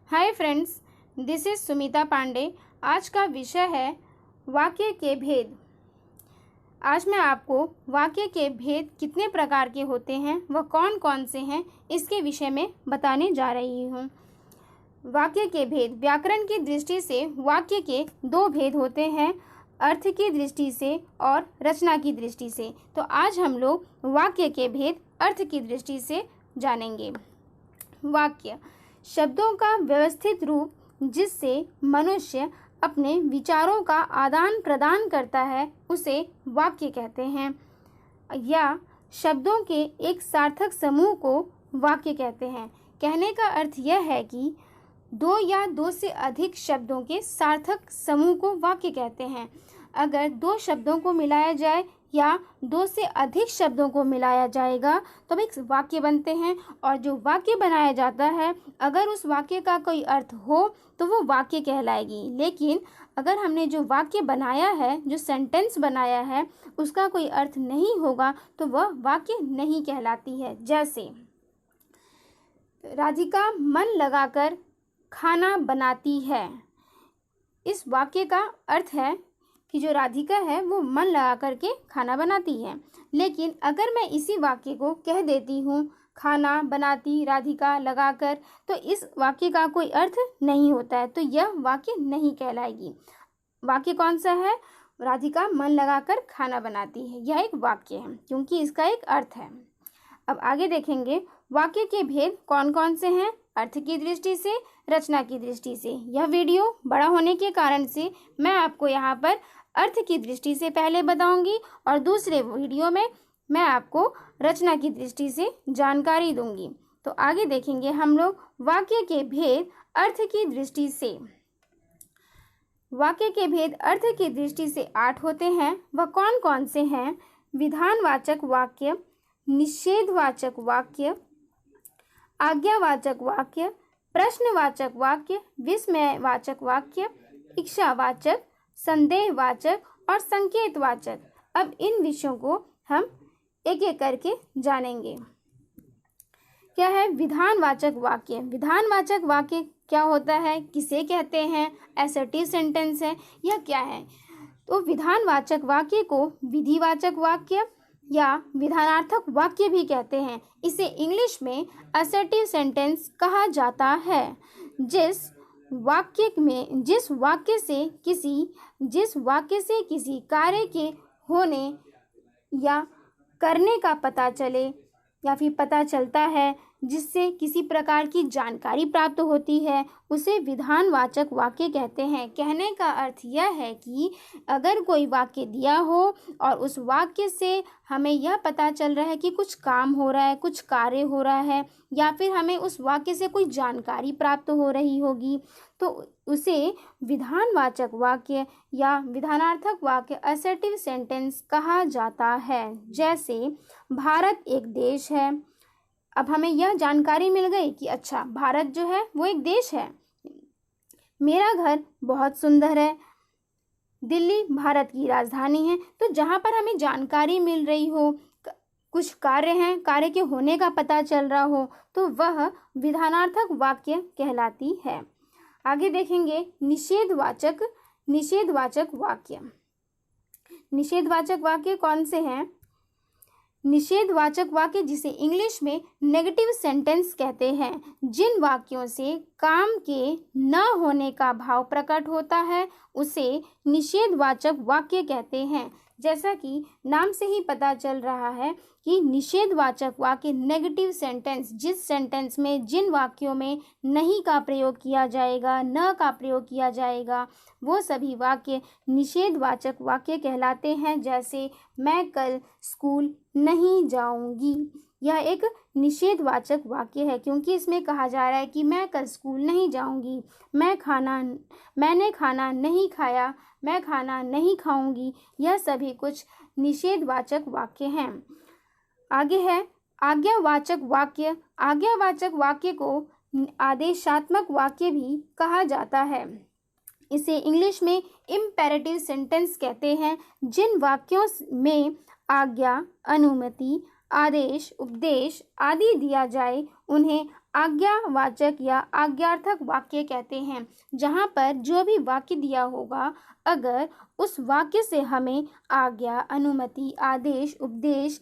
Hi friends, this is Sumita Pandey. आज का विषय है वाक्य के भेद। आज मैं आपको वाक्य के भेद कितने प्रकार के होते हैं वह कौन कौन से हैं इसके विषय में बताने जा रही हूँ। वाक्य के भेद। व्याकरण की दृष्टि से वाक्य के दो भेद होते हैं, अर्थ की दृष्टि से और रचना की दृष्टि से। तो आज हम लोग वाक्य के भेद अर्थ की दृष्टि से जानेंगे। वाक्य शब्दों का व्यवस्थित रूप जिससे मनुष्य अपने विचारों का आदान प्रदान करता है उसे वाक्य कहते हैं, या शब्दों के एक सार्थक समूह को वाक्य कहते हैं। कहने का अर्थ यह है कि दो या दो से अधिक शब्दों के सार्थक समूह को वाक्य कहते हैं। अगर दो शब्दों को मिलाया जाए या दो से अधिक शब्दों को मिलाया जाएगा तो एक वाक्य बनते हैं, और जो वाक्य बनाया जाता है अगर उस वाक्य का कोई अर्थ हो तो वो वाक्य कहलाएगी। लेकिन अगर हमने जो वाक्य बनाया है, जो सेंटेंस बनाया है, उसका कोई अर्थ नहीं होगा तो वह वाक्य नहीं कहलाती है। जैसे राधिका मन लगाकर खाना बनाती है। इस वाक्य का अर्थ है कि जो राधिका है वो मन लगा करके खाना बनाती है। लेकिन अगर मैं इसी वाक्य को कह देती हूँ खाना बनाती राधिका लगाकर, तो इस वाक्य का कोई अर्थ नहीं होता है, तो यह वाक्य नहीं कहलाएगी। वाक्य कौन सा है? राधिका मन लगाकर खाना बनाती है, यह एक वाक्य है क्योंकि इसका एक अर्थ है। अब आगे देखेंगे वाक्य के भेद कौन कौन से हैं अर्थ की दृष्टि से, रचना की दृष्टि से। यह वीडियो बड़ा होने के कारण से मैं आपको यहाँ पर अर्थ की दृष्टि से पहले बताऊंगी और दूसरे वीडियो में मैं आपको रचना की दृष्टि से जानकारी दूंगी। तो आगे देखेंगे हम लोग वाक्य के भेद अर्थ की दृष्टि से। वाक्य के भेद अर्थ की दृष्टि से 8 होते हैं। वह कौन कौन से हैं? विधानवाचक वाक्य, निषेधवाचक वाक्य, आज्ञावाचक वाक्य, प्रश्नवाचक वाक्य, विस्मयवाचक वाक्य, इच्छावाचक, संदेहवाचक और संकेतवाचक। अब इन विषयों को हम एक एक करके जानेंगे। क्या है विधानवाचक वाक्य? विधानवाचक वाक्य क्या होता है, किसे कहते हैं? असर्टिव सेंटेंस है, यह क्या है? तो विधानवाचक वाक्य को विधिवाचक वाक्य या विधानार्थक वाक्य भी कहते हैं। इसे इंग्लिश में असर्टिव सेंटेंस कहा जाता है। जिस वाक्य से किसी कार्य के होने या करने का पता चले या फिर पता चलता है, जिससे किसी प्रकार की जानकारी प्राप्त होती है, उसे विधानवाचक वाक्य कहते हैं। कहने का अर्थ यह है कि अगर कोई वाक्य दिया हो और उस वाक्य से हमें यह पता चल रहा है कि कुछ काम हो रहा है, कुछ कार्य हो रहा है, या फिर हमें उस वाक्य से कोई जानकारी प्राप्त हो रही होगी, तो उसे विधानवाचक वाक्य या विधानार्थक वाक्य असर्टिव सेंटेंस कहा जाता है। जैसे भारत एक देश है। अब हमें यह जानकारी मिल गई कि अच्छा भारत जो है वो एक देश है। मेरा घर बहुत सुंदर है। दिल्ली भारत की राजधानी है। तो जहाँ पर हमें जानकारी मिल रही हो, कुछ कार्य हैं, कार्य के होने का पता चल रहा हो, तो वह विधानार्थक वाक्य कहलाती है। आगे देखेंगे निषेधवाचक वाक्य। निषेधवाचक वाक्य कौन से हैं? निषेधवाचक वाक्य जिसे इंग्लिश में नेगेटिव सेंटेंस कहते हैं। जिन वाक्यों से काम के न होने का भाव प्रकट होता है उसे निषेधवाचक वाक्य कहते हैं। जैसा कि नाम से ही पता चल रहा है कि निषेधवाचक वाक्य नेगेटिव सेंटेंस, जिस सेंटेंस में जिन वाक्यों में नहीं का प्रयोग किया जाएगा, न का प्रयोग किया जाएगा, वो सभी वाक्य निषेधवाचक वाक्य कहलाते हैं। जैसे मैं कल स्कूल नहीं जाऊंगी, यह एक निषेधवाचक वाक्य है क्योंकि इसमें कहा जा रहा है कि मैं कल स्कूल नहीं जाऊंगी। मैंने खाना नहीं खाया, मैं खाना नहीं खाऊंगी, यह सभी कुछ निषेधवाचक वाक्य हैं। आगे है आज्ञावाचक वाक्य। आज्ञावाचक वाक्य को आदेशात्मक वाक्य भी कहा जाता है। इसे इंग्लिश में इम्पेरेटिव सेंटेंस कहते हैं। जिन वाक्यों में आज्ञा, अनुमति, आदेश, उपदेश आदि दिया जाए उन्हें आज्ञावाचक या आज्ञार्थक वाक्य कहते हैं, जहाँ पर जो भी वाक्य दिया होगा, अगर उस वाक्य से हमें आज्ञा, अनुमति, आदेश, उपदेश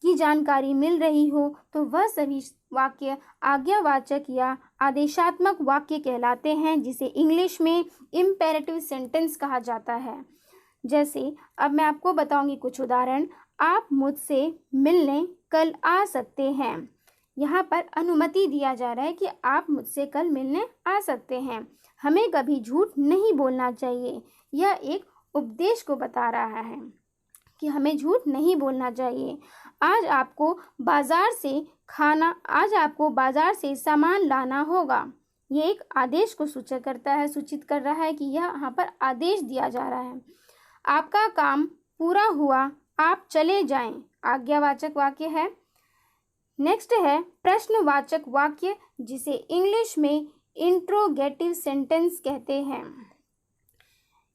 की जानकारी मिल रही हो तो वह सभी वाक्य आज्ञावाचक या आदेशात्मक वाक्य कहलाते हैं, जिसे इंग्लिश में इम्पेरेटिव सेंटेंस कहा जाता है। जैसे अब मैं आपको बताऊंगी कुछ उदाहरण। आप मुझसे मिलने कल आ सकते हैं। यहाँ पर अनुमति दिया जा रहा है कि आप मुझसे कल मिलने आ सकते हैं। हमें कभी झूठ नहीं बोलना चाहिए। यह एक उपदेश को बता रहा है कि हमें झूठ नहीं बोलना चाहिए। आज आपको बाजार से सामान लाना होगा। ये एक आदेश को सूचित कर रहा है कि यहाँ पर आदेश दिया जा रहा है। आपका काम पूरा हुआ, आप चले जाएं, आज्ञावाचक वाक्य है। नेक्स्ट है प्रश्नवाचक वाक्य, जिसे इंग्लिश में इंट्रोगेटिव सेंटेंस कहते हैं।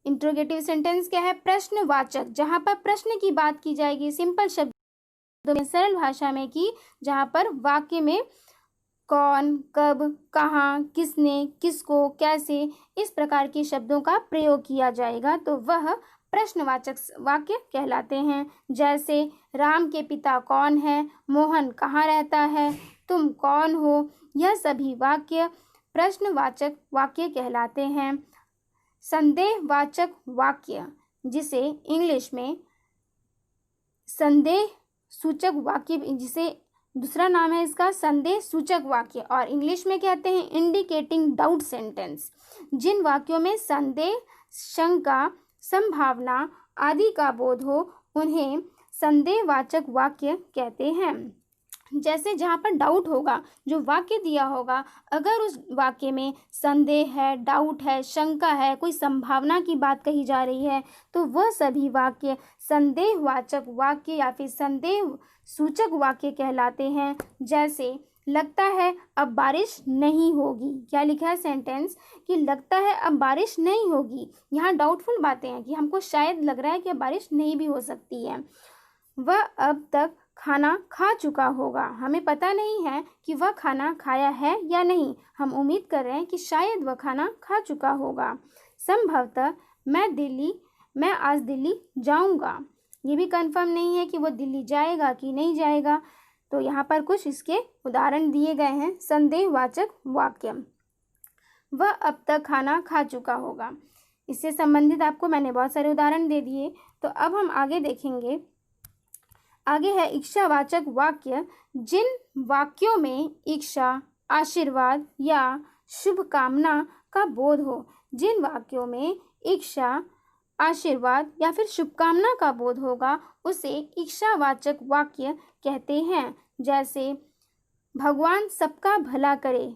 इंट्रोगेटिव सेंटेंस क्या है? प्रश्नवाचक, जहाँ पर प्रश्न की बात की जाएगी, सिंपल शब्दों में, सरल भाषा में, की जहाँ पर वाक्य में कौन, कब, कहाँ, किसने, किसको, कैसे, इस प्रकार के शब्दों का प्रयोग किया जाएगा, तो वह प्रश्नवाचक वाक्य कहलाते हैं। जैसे राम के पिता कौन है, मोहन कहाँ रहता है, तुम कौन हो, यह सभी वाक्य प्रश्नवाचक वाक्य कहलाते हैं। संदेहवाचक वाक्य, जिसे इंग्लिश में संदेह सूचक वाक्य, जिसे दूसरा नाम है इसका संदेह सूचक वाक्य, और इंग्लिश में कहते हैं इंडिकेटिंग डाउट सेंटेंस। जिन वाक्यों में संदेह, शंका, संभावना आदि का बोध हो, उन्हें संदेहवाचक वाक्य कहते हैं। जैसे जहाँ पर डाउट होगा, जो वाक्य दिया होगा, अगर उस वाक्य में संदेह है, डाउट है, शंका है, कोई संभावना की बात कही जा रही है, तो वह सभी वाक्य संदेहवाचक वाक्य या फिर संदेह सूचक वाक्य कहलाते हैं। जैसे लगता है अब बारिश नहीं होगी। क्या लिखा है सेंटेंस कि लगता है अब बारिश नहीं होगी। यहाँ डाउटफुल बातें हैं कि हमको शायद लग रहा है कि अब बारिश नहीं भी हो सकती है। वह अब तक खाना खा चुका होगा। हमें पता नहीं है कि वह खाना खाया है या नहीं, हम उम्मीद कर रहे हैं कि शायद वह खाना खा चुका होगा। संभवतः मैं आज दिल्ली जाऊंगा। ये भी कंफर्म नहीं है कि वो दिल्ली जाएगा कि नहीं जाएगा। तो यहाँ पर कुछ इसके उदाहरण दिए गए हैं संदेहवाचक वाक्य। वह अब तक खाना खा चुका होगा। इससे संबंधित आपको मैंने बहुत सारे उदाहरण दे दिए। तो अब हम आगे देखेंगे। आगे है इच्छावाचक वाक्य। जिन वाक्यों में इच्छा, आशीर्वाद या शुभकामना का बोध हो। जिन वाक्यों में इच्छा, आशीर्वाद या फिर शुभकामना का बोध होगा, उसे इच्छावाचक वाक्य कहते हैं। जैसे भगवान सबका भला करे।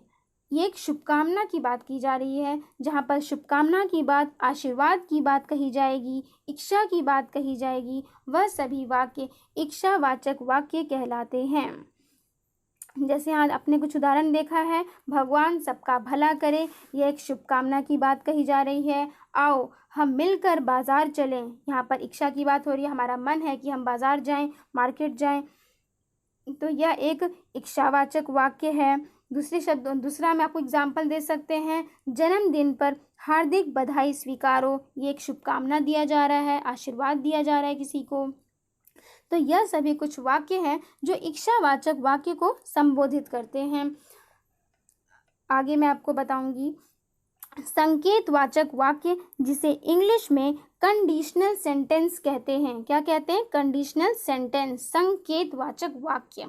ये एक शुभकामना की बात की जा रही है, जहाँ पर शुभकामना की बात, आशीर्वाद की बात कही जाएगी, इच्छा की बात कही जाएगी। वह सभी वाक्य इच्छावाचक वाक्य कहलाते हैं। जैसे आज आपने कुछ उदाहरण देखा है, भगवान सबका भला करे, यह एक शुभकामना की बात कही जा रही है। आओ हम मिलकर बाजार चलें। यहाँ पर इच्छा की बात हो रही है, हमारा मन है कि हम बाजार जाएं, मार्केट जाएं, तो यह एक इच्छावाचक वाक्य है। दूसरा मैं आपको एग्जाम्पल दे सकते हैं। जन्मदिन पर हार्दिक बधाई स्वीकारो। ये एक शुभकामना दिया जा रहा है, आशीर्वाद दिया जा रहा है किसी को। तो यह सभी कुछ वाक्य हैं जो इच्छावाचक वाक्य को संबोधित करते हैं। आगे मैं आपको बताऊंगी संकेतवाचक वाक्य, जिसे इंग्लिश में कंडीशनल सेंटेंस कहते हैं। क्या कहते हैं? कंडीशनल सेंटेंस, संकेतवाचक वाक्य।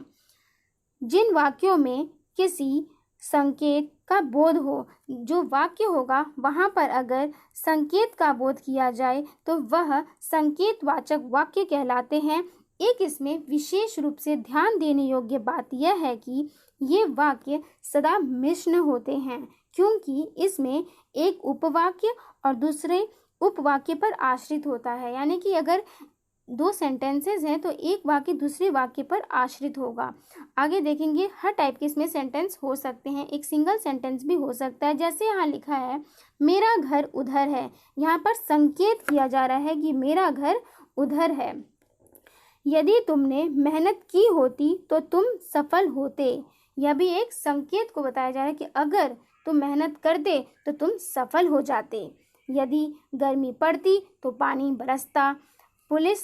जिन वाक्यों में किसी संकेत का बोध हो, जो वाक्य होगा वहाँ पर अगर संकेत का बोध किया जाए तो वह संकेतवाचक वाक्य कहलाते हैं। एक इसमें विशेष रूप से ध्यान देने योग्य बात यह है कि ये वाक्य सदा मिश्र होते हैं, क्योंकि इसमें एक उपवाक्य और दूसरे उपवाक्य पर आश्रित होता है। यानी कि अगर दो सेंटेंसेस हैं तो एक वाक्य दूसरे वाक्य पर आश्रित होगा। आगे देखेंगे हर टाइप के इसमें सेंटेंस हो सकते हैं। एक सिंगल सेंटेंस भी हो सकता है। जैसे यहाँ लिखा है मेरा घर उधर है। यहाँ पर संकेत किया जा रहा है कि मेरा घर उधर है। यदि तुमने मेहनत की होती तो तुम सफल होते। यह भी एक संकेत को बताया जा रहा है कि अगर तुम मेहनत करते तो तुम सफल हो जाते। यदि गर्मी पड़ती तो पानी बरसता। पुलिस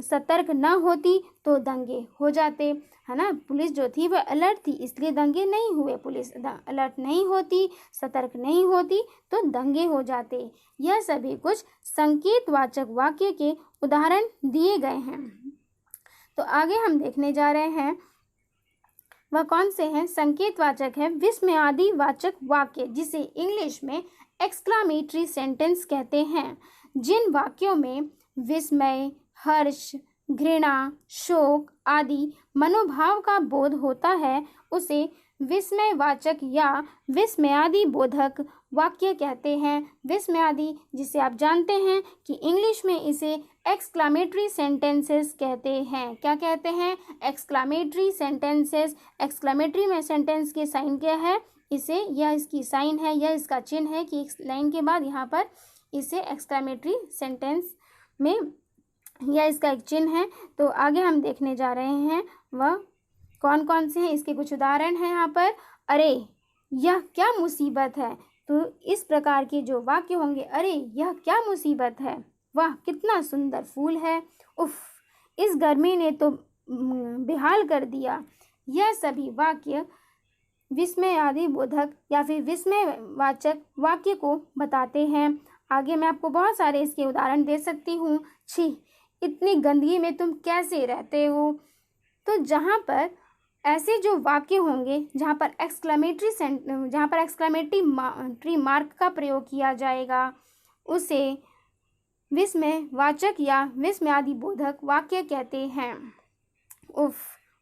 सतर्क न होती तो दंगे हो जाते, है ना। पुलिस जो थी वह अलर्ट थी, इसलिए दंगे नहीं हुए। पुलिस अलर्ट नहीं होती, सतर्क नहीं होती तो दंगे हो जाते। यह सभी कुछ संकेतवाचक वाक्य के उदाहरण दिए गए हैं। तो आगे हम देखने जा रहे हैं वह कौन से हैं। संकेतवाचक है विस्मयादि वाचक वाक्य, जिसे इंग्लिश में एक्सक्लामेटरी सेंटेंस कहते हैं। जिन वाक्यों में विस्मय, हर्ष, घृणा, शोक आदि मनोभाव का बोध होता है उसे विस्मयवाचक या विस्मयादि बोधक वाक्य कहते हैं। विस्मयादि, जिसे आप जानते हैं कि इंग्लिश में इसे एक्सक्लामेटरी सेंटेंसेस कहते हैं। क्या कहते हैं? Exclamatory sentences. एक्सक्लामेटरी में सेंटेंस के साइन क्या है? इसे, यह इसकी साइन है, यह इसका चिन्ह है कि एक लाइन के बाद यहाँ पर इसे एक्सक्लामेटरी सेंटेंस में यह इसका एक चिन्ह है। तो आगे हम देखने जा रहे हैं वह कौन कौन से हैं। इसके कुछ उदाहरण हैं यहाँ पर। अरे यह क्या मुसीबत है। तो इस प्रकार के जो वाक्य होंगे, अरे यह क्या मुसीबत है, वाह कितना सुंदर फूल है, उफ इस गर्मी ने तो बेहाल कर दिया। यह सभी वाक्य विस्मयादि बोधक या फिर विस्मयवाचक वाक्य को बताते हैं। आगे मैं आपको बहुत सारे इसके उदाहरण दे सकती हूँ। छी, इतनी गंदगी में तुम कैसे रहते हो। तो जहाँ पर ऐसे जो वाक्य होंगे जहाँ पर एक्सक्लेमेटरी मार्क का प्रयोग किया जाएगा, उसे विस्मयवाचक या विस्मयादि बोधक वाक्य कहते हैं। उफ,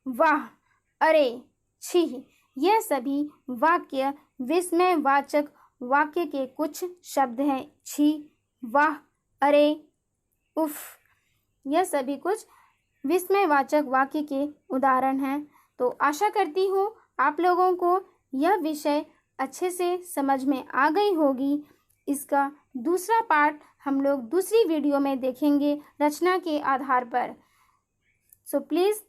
वाह, अरे, छी, यह सभी वाक्य विस्मयवाचक वाक्य के कुछ शब्द हैं। छी, वाह, अरे, उफ, यह सभी कुछ विस्मयवाचक वाक्य के उदाहरण हैं। तो आशा करती हूँ आप लोगों को यह विषय अच्छे से समझ में आ गई होगी। इसका दूसरा पार्ट हम लोग दूसरी वीडियो में देखेंगे रचना के आधार पर। So please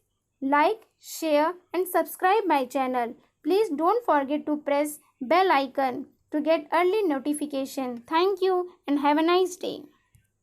like, share and subscribe my channel. Please don't forget to press bell icon to get early notification. Thank you and have a nice day.